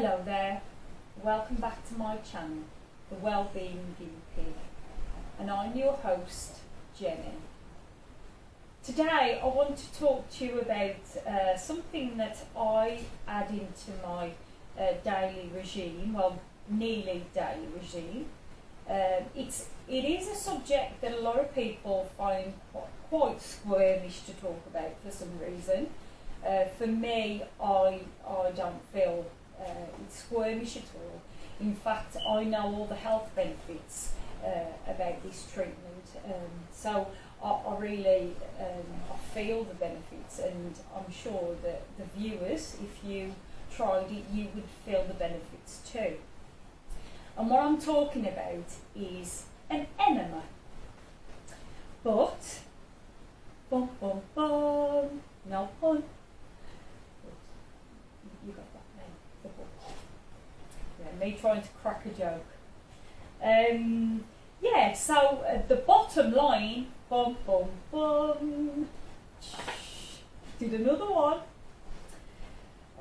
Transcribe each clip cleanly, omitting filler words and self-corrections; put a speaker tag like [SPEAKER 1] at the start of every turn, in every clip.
[SPEAKER 1] Hello there, welcome back to my channel, The Wellbeing Guinea Pig, and I'm your host, Jenny. Today I want to talk to you about something that I add into my daily regime, well, nearly daily regime. It is a subject that a lot of people find quite squirmish to talk about for some reason. For me, I don't feel it's squirmish at all. In fact, I know all the health benefits about this treatment, so I really I feel the benefits, and I'm sure that the viewers, if you tried it, you would feel the benefits too. And what I'm talking about is an enema. But, bum bum bum, no pun. You got that name, the book. Yeah, me trying to crack a joke. Yeah, so the bottom line, bum bum bum. Did another one.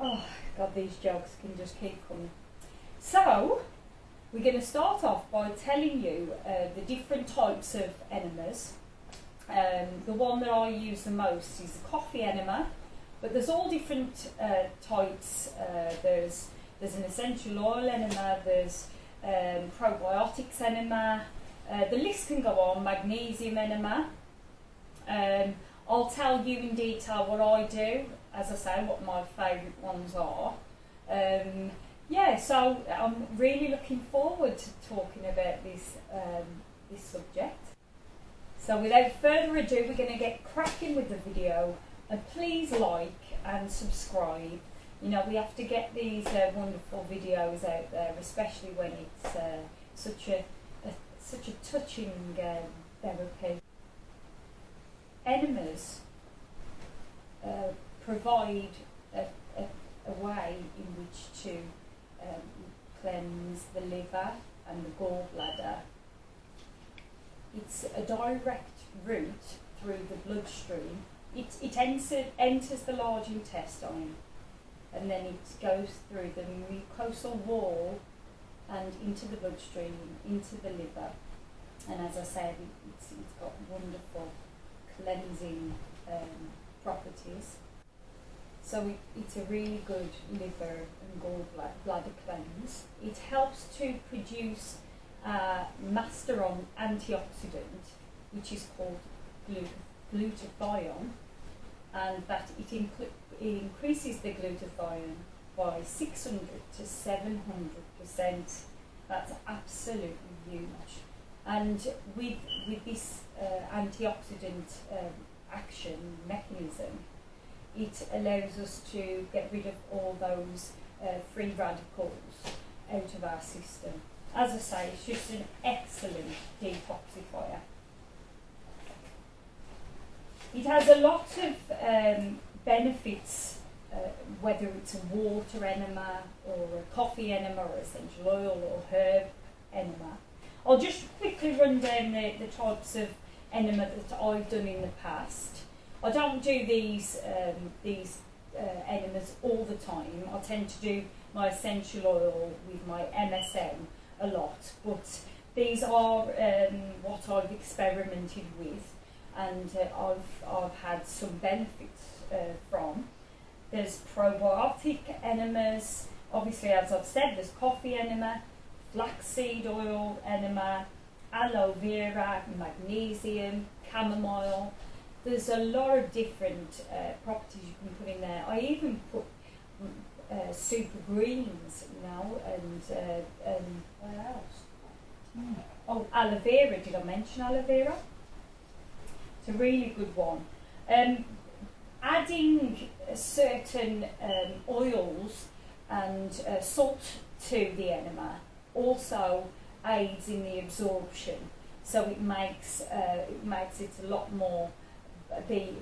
[SPEAKER 1] Oh God, these jokes can just keep coming. So, we're going to start off by telling you the different types of enemas. The one that I use the most is the coffee enema, but there's all different types. There's an essential oil enema, there's probiotics enema, the list can go on, magnesium enema. I'll tell you in detail what I do, as I say, what my favourite ones are. Yeah, so I'm really looking forward to talking about this subject. So without further ado, we're going to get cracking with the video, and please like and subscribe. You know, we have to get these wonderful videos out there, especially when it's such a touching therapy. Enemas provide a way in which to cleanse the liver and the gallbladder. It's a direct route through the bloodstream. It enters the large intestine, and then it goes through the mucosal wall and into the bloodstream, into the liver. And as I said, it's got wonderful cleansing properties. So it's a really good liver and gallbladder cleanse. It helps to produce a master antioxidant, which is called glutathione, and that it increases the glutathione by 600 to 700%. That's absolutely huge. And with this antioxidant action mechanism, it allows us to get rid of all those free radicals out of our system. As I say, it's just an excellent detoxifier. It has a lot of benefits, whether it's a water enema or a coffee enema or essential oil or herb enema. I'll just quickly run down the types of enema that I've done in the past. I don't do these enemas all the time. I tend to do my essential oil with my MSM a lot, but these are what I've experimented with, and I've had some benefits from. There's probiotic enemas. Obviously, as I've said, there's coffee enema, flaxseed oil enema, aloe vera, magnesium, chamomile. There's a lot of different properties you can put in there. I even put super greens, you know, and what else? Oh, aloe vera. Did I mention aloe vera? It's a really good one. Adding certain oils and salt to the enema also aids in the absorption, so it makes it a lot more, the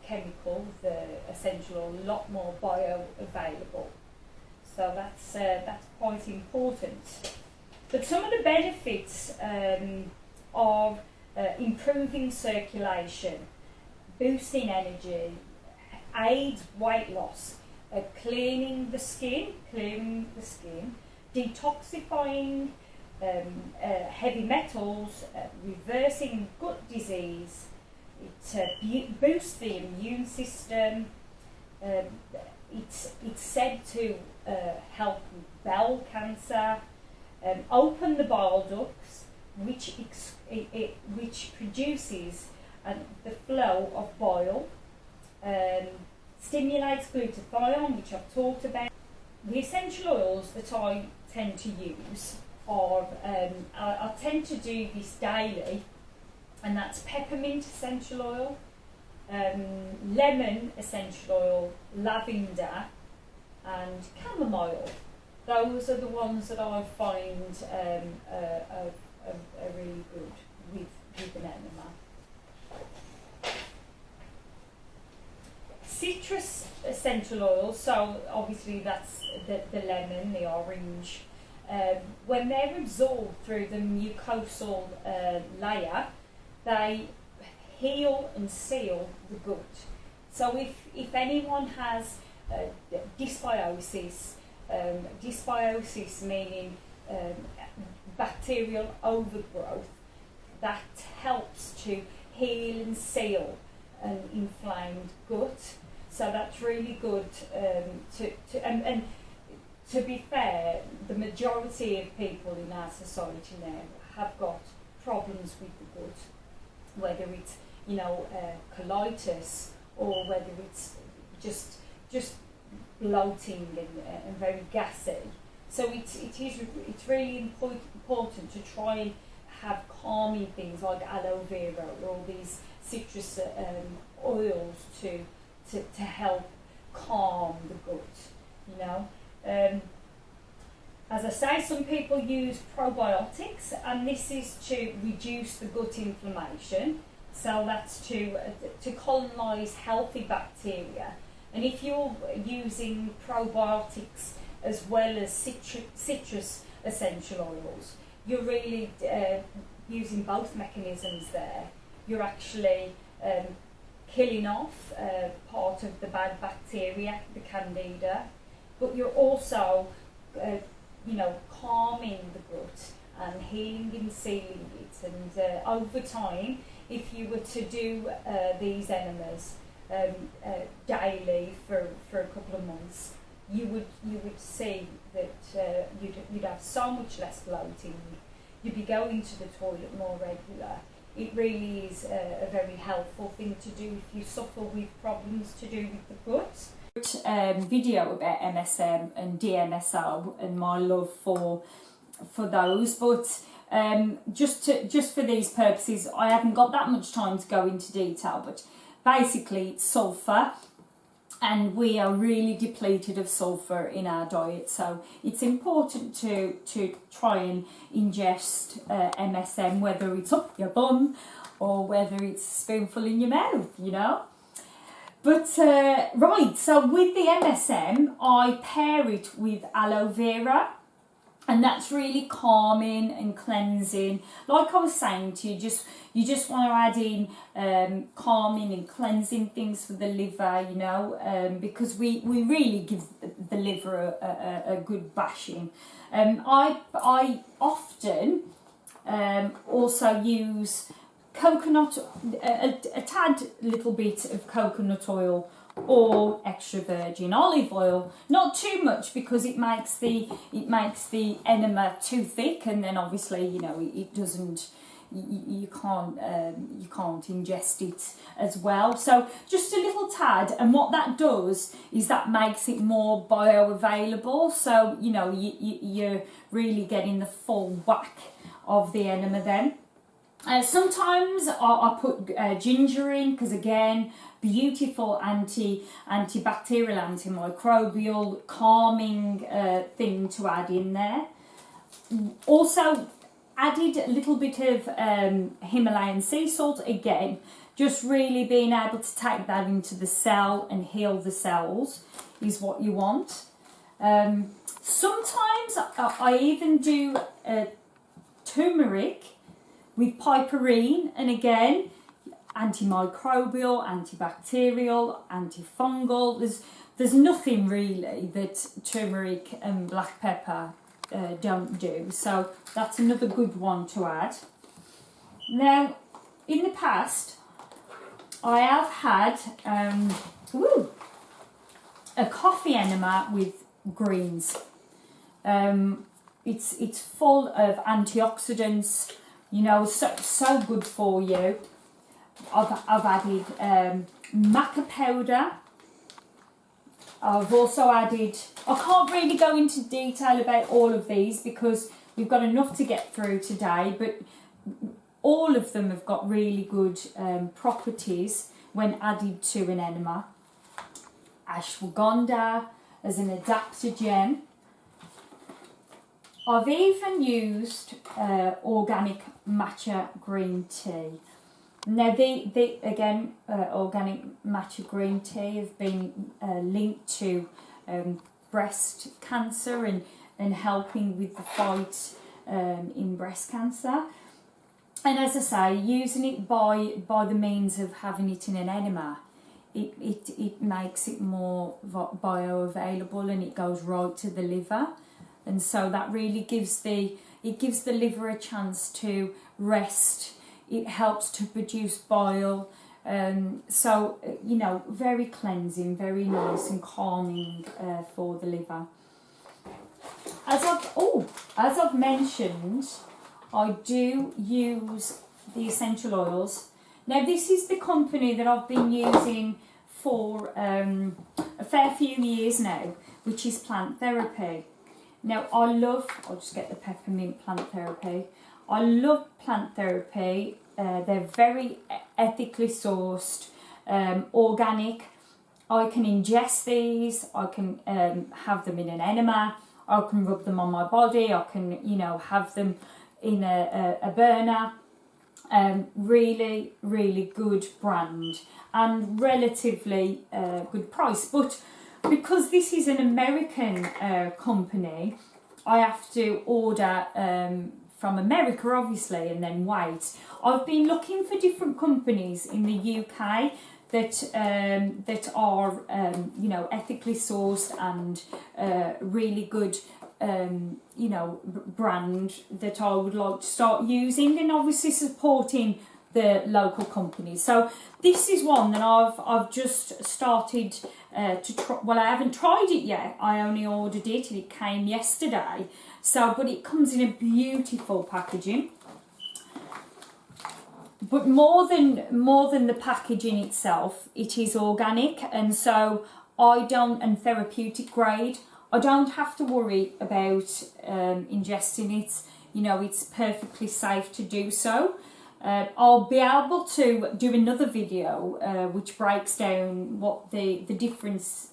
[SPEAKER 1] chemical, the essential oil, a lot more bioavailable. So that's quite important. But some of the benefits are improving circulation, boosting energy, aids weight loss, clearing the skin, detoxifying heavy metals, reversing gut disease. It boosts the immune system. It's said to help with bowel cancer, open the bile ducts, which produces the flow of bile, stimulates glutathione, which I've talked about. The essential oils that I tend to use are, I tend to do this daily, and that's peppermint essential oil, lemon essential oil, lavender and chamomile. Those are the ones that I find are really good with an enema. Citrus essential oils, so obviously that's the lemon, the orange. When they're absorbed through the mucosal layer, they heal and seal the gut. So if anyone has dysbiosis, dysbiosis meaning bacterial overgrowth, that helps to heal and seal an inflamed gut. So that's really good and to be fair, the majority of people in our society now have got problems with the gut, whether it's colitis or whether it's just bloating and very gassy. So it's really important to try and have calming things like aloe vera or all these citrus oils to help calm the gut. As I say, some people use probiotics, and this is to reduce the gut inflammation. So that's to colonise healthy bacteria. And if you're using probiotics as well as citrus essential oils, you're really using both mechanisms there. You're actually killing off part of the bad bacteria, the candida, but you're also calming the gut and healing and sealing it. And over time, if you were to do these enemas daily for a couple of months, you would see that you'd have so much less bloating. You'd be going to the toilet more regular. It really is a very helpful thing to do if you suffer with problems to do with the gut. Video about MSM and DMSO and my love for those, but just for these purposes, I haven't got that much time to go into detail. But basically, it's sulfur, and we are really depleted of sulfur in our diet. So it's important to try and ingest MSM, whether it's up your bum or whether it's a spoonful in your mouth, But right, so with the MSM, I pair it with aloe vera, and that's really calming and cleansing. Like I was saying to you, you just want to add in calming and cleansing things for the liver, because we really give the liver a good bashing. I often also use coconut, a tad little bit of coconut oil or extra virgin olive oil, not too much because it makes the enema too thick, and then obviously it doesn't, you can't ingest it as well. So just a little tad, and what that does is that makes it more bioavailable. So you're really getting the full whack of the enema then. Sometimes I put ginger in, because again, beautiful antibacterial, antimicrobial, calming thing to add in there. Also added a little bit of Himalayan sea salt, again, just really being able to take that into the cell and heal the cells is what you want. Sometimes I even do turmeric with piperine, and again, antimicrobial, antibacterial, antifungal. there's nothing really that turmeric and black pepper don't do, so that's another good one to add. Now, in the past, I have had a coffee enema with greens. It's full of antioxidants, you know, so good for you. I've added maca powder. I've also added, I can't really go into detail about all of these because we've got enough to get through today, but all of them have got really good properties when added to an enema. Ashwagandha as an adaptogen. I've even used organic matcha green tea. Now, organic matcha green tea have been linked to breast cancer and helping with the fight in breast cancer. And as I say, using it by the means of having it in an enema, it makes it more bioavailable and it goes right to the liver. And so that really gives the liver a chance to rest. It helps to produce bile, so you know, very cleansing, very nice and calming for the liver. As I've mentioned, I do use the essential oils. Now, this is the company that I've been using for a fair few years now, which is Plant Therapy. Now, I'll just get the peppermint Plant Therapy. I love Plant Therapy. They're very ethically sourced, organic. I can ingest these. I can have them in an enema. I can rub them on my body. I can, you know, have them in a burner. Really, really good brand and relatively good price. But because this is an American company, I have to order from America, obviously, and then wait. I've been looking for different companies in the UK that are you know, ethically sourced and really good you know, brand that I would like to start using, and obviously supporting the local companies. So this is one that I've just started to try. Well, I haven't tried it yet. I only ordered it. It came yesterday. So, but it comes in a beautiful packaging. But more than the packaging itself, it is organic, and so and therapeutic grade. I don't have to worry about ingesting it. You know, it's perfectly safe to do so. I'll be able to do another video which breaks down what the difference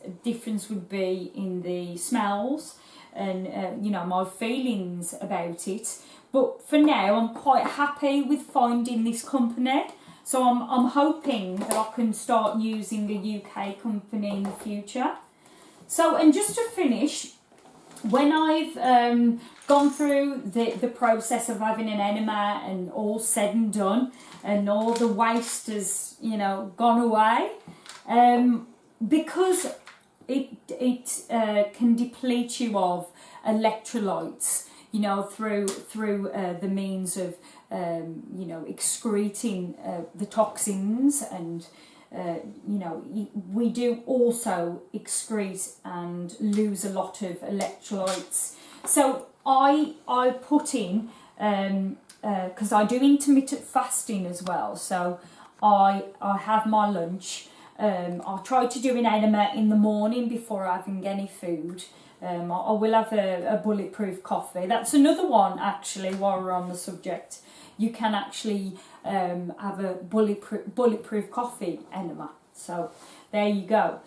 [SPEAKER 1] would be in the smells and you know, my feelings about it. But for now, I'm quite happy with finding this company. So I'm hoping that I can start using a UK company in the future. So, and just to finish, when I've gone through the process of having an enema and all said and done, and all the waste has, you know, gone away, because it can deplete you of electrolytes, you know, through the means of you know, excreting the toxins, and you know, we do also excrete and lose a lot of electrolytes. So I put in, because I do intermittent fasting as well, so I have my lunch. I try to do an enema in the morning before having any food. I will have a bulletproof coffee. That's another one, actually, while we're on the subject. You can actually have a bulletproof coffee enema. So there you go.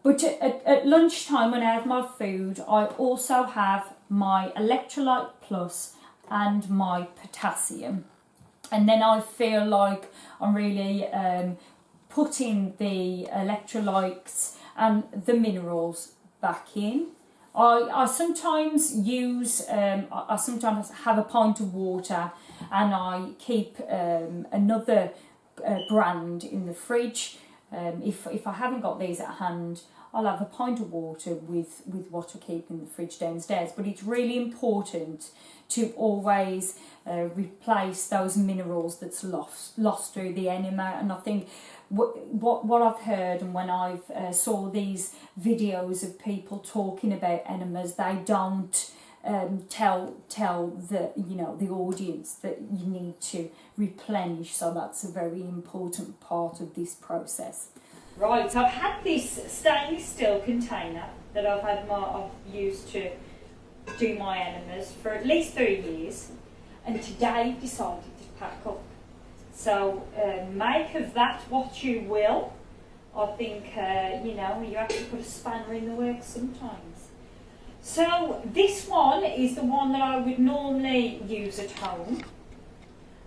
[SPEAKER 1] But at lunchtime, when I have my food, I also have my electrolyte plus and my potassium. And then I feel like I'm really putting the electrolytes and the minerals back in. I sometimes use, I sometimes have a pint of water, and I keep another brand in the fridge. If I haven't got these at hand, I'll have a pint of water with what I keep in the fridge downstairs. But it's really important to always replace those minerals that's lost through the enema. And I think what I've heard, and when I've saw these videos of people talking about enemas, they don't tell the audience that you need to replenish. So that's a very important part of this process. Right, so I've had this stainless steel container that I've used to do my enemas for at least 3 years, and today decided to pack up. So make of that what you will. I think you have to put a spanner in the works sometimes. So this one is the one that I would normally use at home,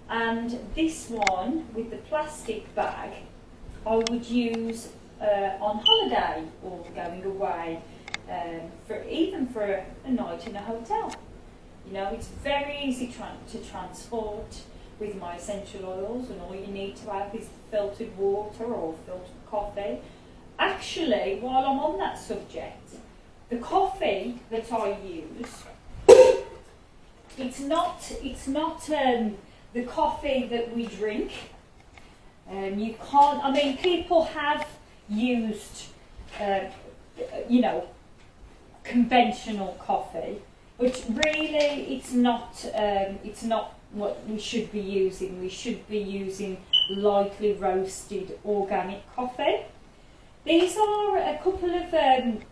[SPEAKER 1] and this one with the plastic bag I would use on holiday or going away, even for a night in a hotel. It's very easy to transport with my essential oils, and all you need to have is filtered water or filtered coffee. Actually, while I'm on that subject, the coffee that I use, it's not the coffee that we drink. You can't. I mean, people have used, conventional coffee, but really, it's not what we should be using. We should be using lightly roasted organic coffee. These are a couple of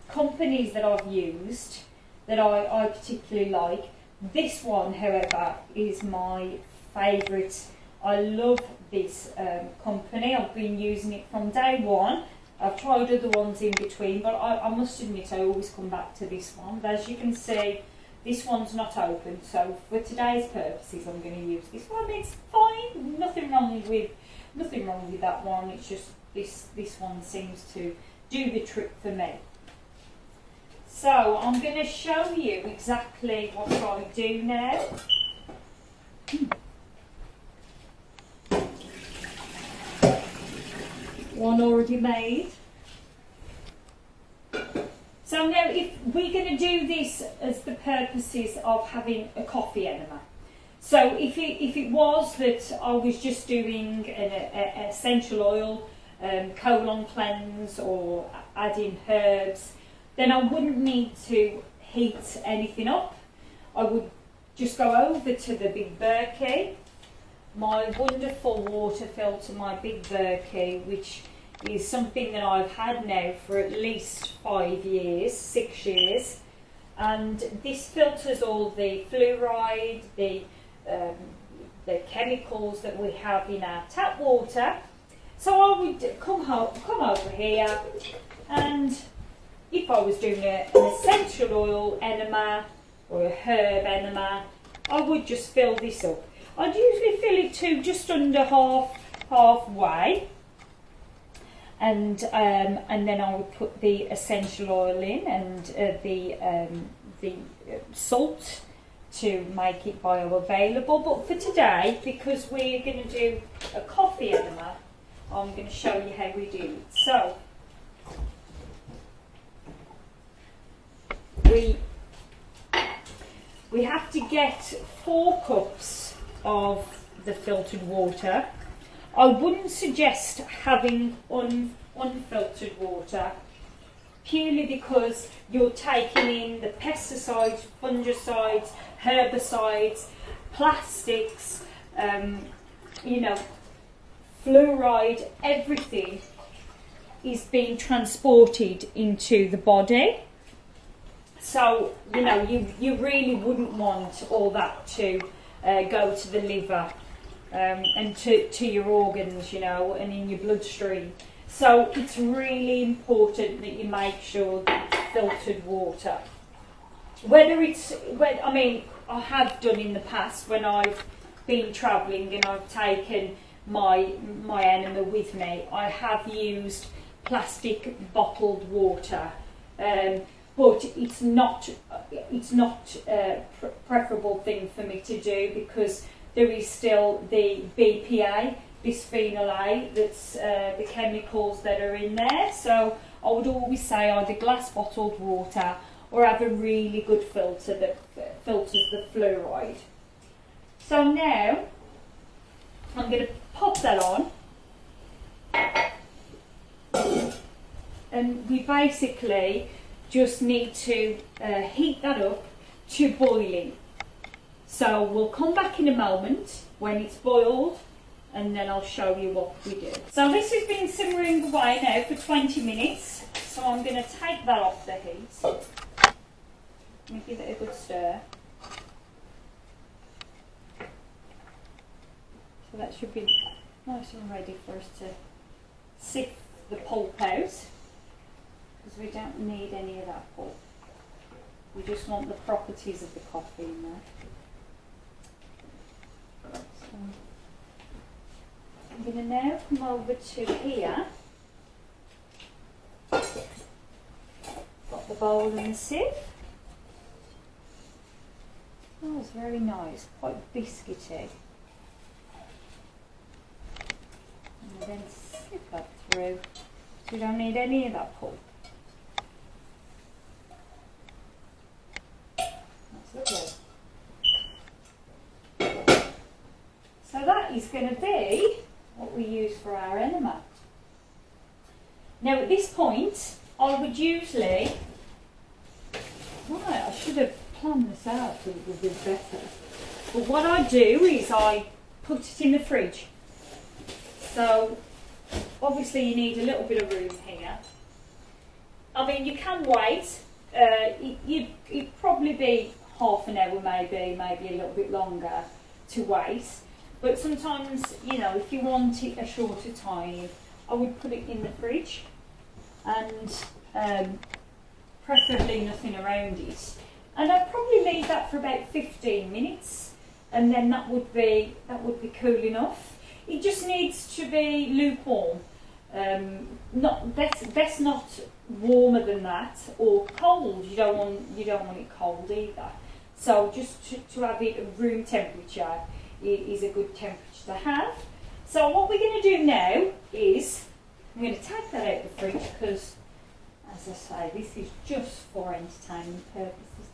[SPEAKER 1] companies that I've used that I particularly like. This one, however, is my favourite. I love this company. I've been using it from day one. I've tried other ones in between, but I must admit I always come back to this one. But as you can see, this one's not open, so for today's purposes I'm going to use this one. It's fine, nothing wrong with that one. It's just this one seems to do the trick for me. So I'm going to show you exactly what I do now. One already made. So now, if we're going to do this as the purposes of having a coffee enema. So if it was that I was just doing an essential oil, colon cleanse, or adding herbs, then I wouldn't need to heat anything up. I would just go over to the Big Berkey, my wonderful water filter, my Big Berkey, which is something that I've had now for at least 6 years, and this filters all the fluoride, the chemicals that we have in our tap water. So I would come over here, and if I was doing an essential oil enema or a herb enema, I would just fill this up. I'd usually fill it to just under halfway. And then I would put the essential oil in and the salt to make it bioavailable. But for today, because we're going to do a coffee enema, I'm going to show you how we do it. So we have to get 4 cups of the filtered water. I wouldn't suggest having unfiltered water, purely because you're taking in the pesticides, fungicides, herbicides, plastics, fluoride, everything is being transported into the body. So, you really wouldn't want all that to go to the liver. And to your organs, and in your bloodstream. So it's really important that you make sure that it's filtered water. I have done in the past when I've been travelling and I've taken my enema with me. I have used plastic bottled water, but it's not a preferable thing for me to do, because there is still the BPA, bisphenol A, that's the chemicals that are in there. So I would always say either glass bottled water or have a really good filter that filters the fluoride. So now I'm going to pop that on, and we basically just need to heat that up to boiling. So we'll come back in a moment when it's boiled, and then I'll show you what we do. So this has been simmering away now for 20 minutes, so I'm going to take that off the heat. Let me give it a good stir. So that should be nice and ready for us to sift the pulp out, because we don't need any of that pulp. We just want the properties of the coffee in there. So I'm going to now come over to here. Got the bowl and the sieve. Oh, it's very nice, quite biscuity. And then sift that through, so you don't need any of that pulp. That's lovely. So that is going to be what we use for our enema. Now at this point, I would usually, right, I should have planned this out a little bit better. But what I do is I put it in the fridge. So obviously you need a little bit of room here. I mean, you can wait. It'd probably be half an hour, maybe a little bit longer to wait. But sometimes, you know, if you want it a shorter time, I would put it in the fridge, and preferably nothing around it. And I'd probably leave that for about 15 minutes, and then that would be cool enough. It just needs to be lukewarm. Best not warmer than that, or cold. You don't want it cold either. So just to have it at room temperature is a good temperature to have. So what we're going to do now is I'm going to take that out of the fridge, because, as I say, this is just for entertainment purposes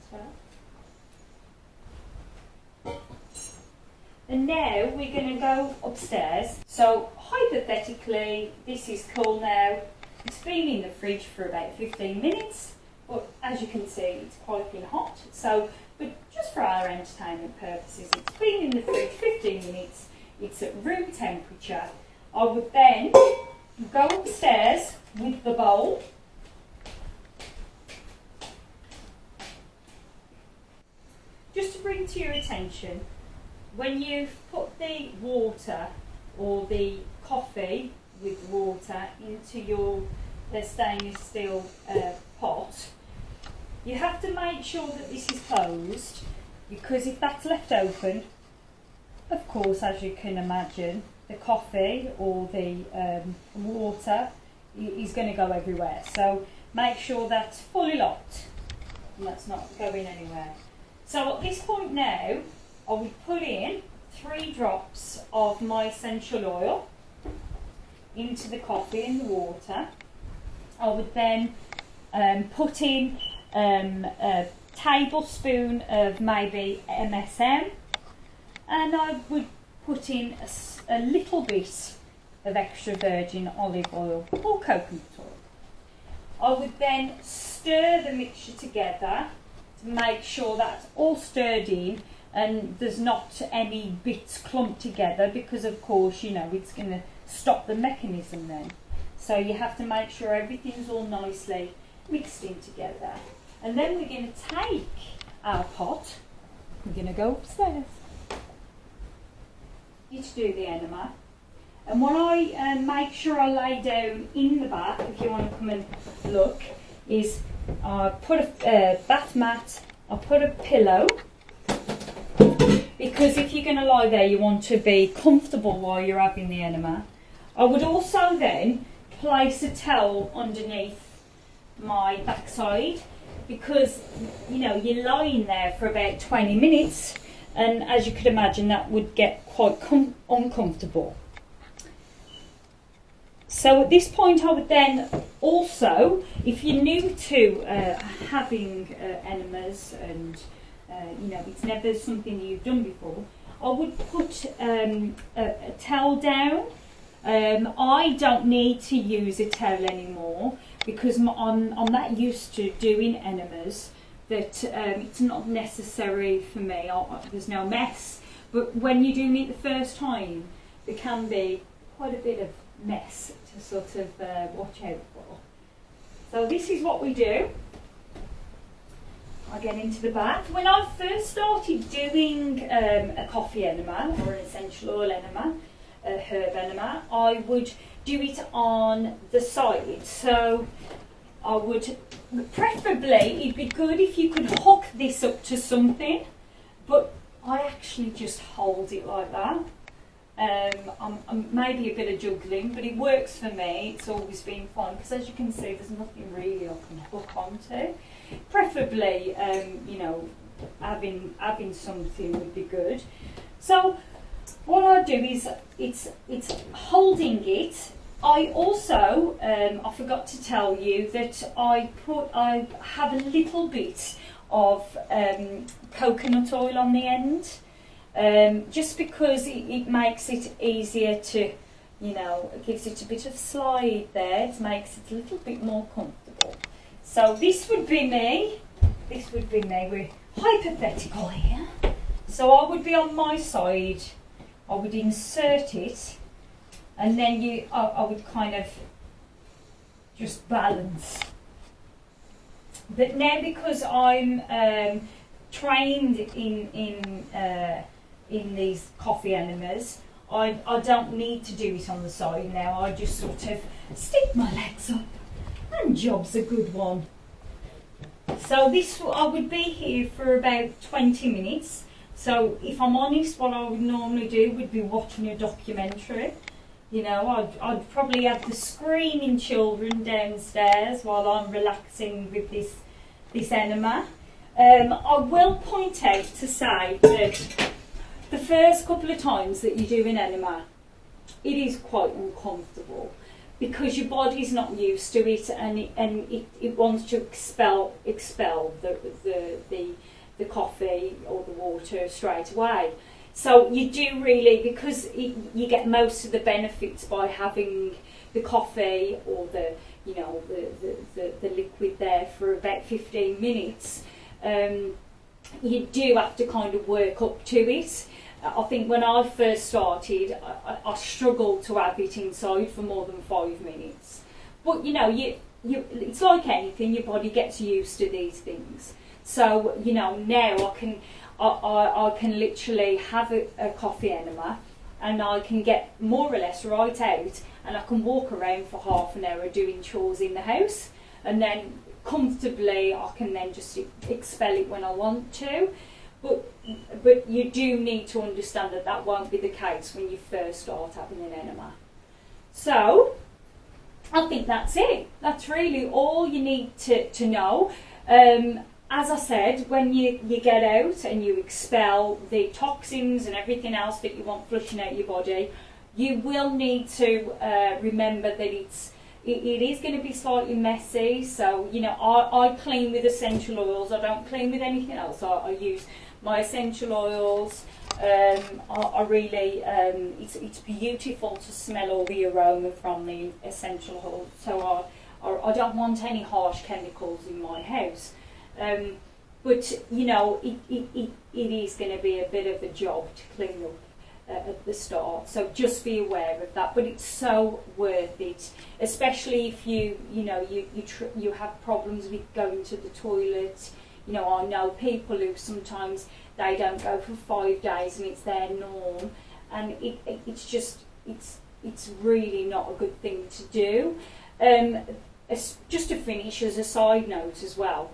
[SPEAKER 1] today. And now we're going to go upstairs. So hypothetically, this is cool now. It's been in the fridge for about 15 minutes, but as you can see, it's quite hot. So, but just for our entertainment purposes, it's been in the fridge 15 minutes. It's at room temperature. I would then go upstairs with the bowl. Just to bring to your attention, when you've put the water or the coffee with water into your stainless steel pot, you have to make sure that this is closed, because if that's left open, of course, as you can imagine, the coffee or the water is going to go everywhere. So make sure that's fully locked and that's not going anywhere. So at this point now, I would put in 3 drops of my essential oil into the coffee and the water. I would then put in a tablespoon of maybe MSM, and I would put in a little bit of extra virgin olive oil or coconut oil. I would then stir the mixture together to make sure that's all stirred in and there's not any bits clumped together, because of course, you know, it's going to stop the mechanism then. So you have to make sure everything's all nicely mixed in together. And then we're going to take our pot, we're going to go upstairs to do the enema. And what I make sure I lay down in the bath, if you want to come and look, is I put a bath mat, I put a pillow, because if you're going to lie there, you want to be comfortable while you're having the enema. I would also then place a towel underneath my backside, because, you know, you're lying there for about 20 minutes, and as you could imagine, that would get quite uncomfortable. So at this point I would then also, if you're new to having enemas and you know, it's never something you've done before, I would put a towel down. I don't need to use a towel anymore because I'm that used to doing enemas that it's not necessary for me. There's no mess. But when you're doing it the first time, there can be quite a bit of mess to sort of watch out for. So this is what we do. I get into the bath. When I first started doing a coffee enema or an essential oil enema, a herb enema, I would do it on the side. So I would, preferably, it'd be good if you could hook this up to something, but I actually just hold it like that. I'm maybe a bit of juggling, but it works for me. It's always been fun because, as you can see, there's nothing really I can hook onto. Preferably, you know, having something would be good. So what I do is it's holding it. I also I forgot to tell you that I have a little bit of coconut oil on the end. Just because it makes it easier to, you know, it gives it a bit of slide there. It makes it a little bit more comfortable. So this would be me. This would be me. We're hypothetical here. So I would be on my side. I would insert it, and then I would kind of just balance. But now, because I'm trained in these coffee enemas, I don't need to do it on the side now. I just sort of stick my legs up, and job's a good one. So this, I would be here for about 20 minutes. So if I'm honest, what I would normally do would be watching a documentary. You know, I'd probably have the screaming children downstairs while I'm relaxing with this enema. I will point out to say that the first couple of times that you do an enema, it is quite uncomfortable because your body's not used to it, and it wants to expel the coffee or the water straight away. So you do really, because you get most of the benefits by having the coffee or the liquid there for about 15 minutes. You do have to kind of work up to it. I think when I first started, I struggled to have it inside for more than 5 minutes. But you know, it's like anything, your body gets used to these things. So you know, now I can literally have a coffee enema, and I can get more or less right out, and I can walk around for half an hour doing chores in the house, and then comfortably I can then just expel it when I want to. But you do need to understand that that won't be the case when you first start having an enema. So I think that's it. That's really all you need to know. As I said, when you get out and you expel the toxins and everything else that you want flushing out your body, you will need to remember that it is going to be slightly messy. So, you know, I clean with essential oils. I don't clean with anything else. I use my essential oils. I really, it's beautiful to smell all the aroma from the essential oils. So I don't want any harsh chemicals in my house. But you know, it is going to be a bit of a job to clean up at the start, so just be aware of that. But it's so worth it, especially if you have problems with going to the toilet. You know, I know people who sometimes they don't go for 5 days and it's their norm, and it's really not a good thing to do. Just to finish, as a side note as well,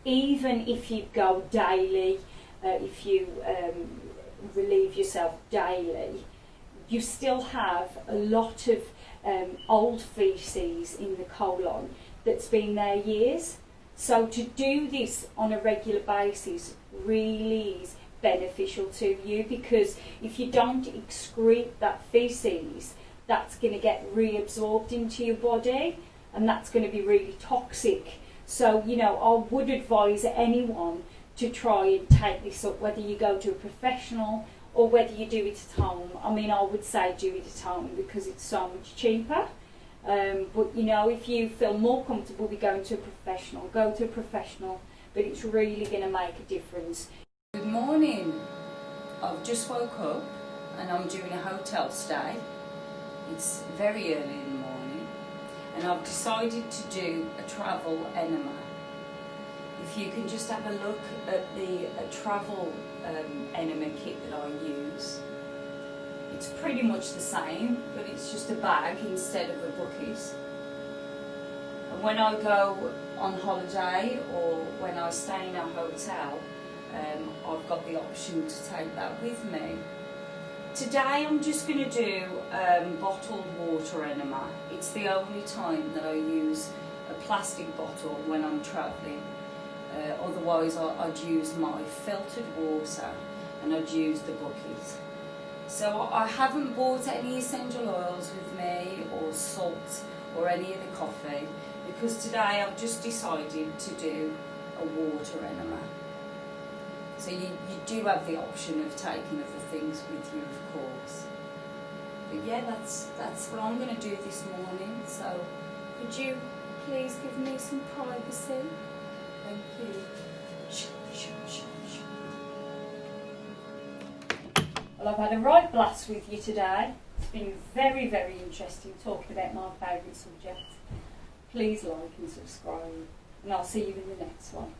[SPEAKER 1] even if you go daily, if you relieve yourself daily, you still have a lot of old feces in the colon that's been there years. So to do this on a regular basis really is beneficial to you, because if you don't excrete that feces, that's going to get reabsorbed into your body, and that's going to be really toxic. So, you know, I would advise anyone to try and take this up, whether you go to a professional or whether you do it at home. I mean, I would say do it at home because it's so much cheaper. But, you know, if you feel more comfortable with going to a professional, go to a professional, but it's really going to make a difference.
[SPEAKER 2] Good morning. I've just woke up and I'm doing a hotel stay. It's very early in the morning and I've decided to do a travel enema. If you can just have a look at the travel enema kit that I use. It's pretty much the same, but it's just a bag instead of a bucket. And when I go on holiday or when I stay in a hotel, I've got the option to take that with me. Today I'm just going to do bottled water enema. It's the only time that I use a plastic bottle when I'm travelling. Otherwise I'd use my filtered water and I'd use the bucket. So I haven't bought any essential oils with me or salt or any of the coffee because today I've just decided to do a water enema. So you do have the option of taking other things with you, of course. But yeah, that's what I'm going to do this morning. So could you please give me some privacy? Thank you.
[SPEAKER 1] Well, I've had a right blast with you today. It's been very, very interesting talking about my favourite subject. Please like and subscribe, and I'll see you in the next one.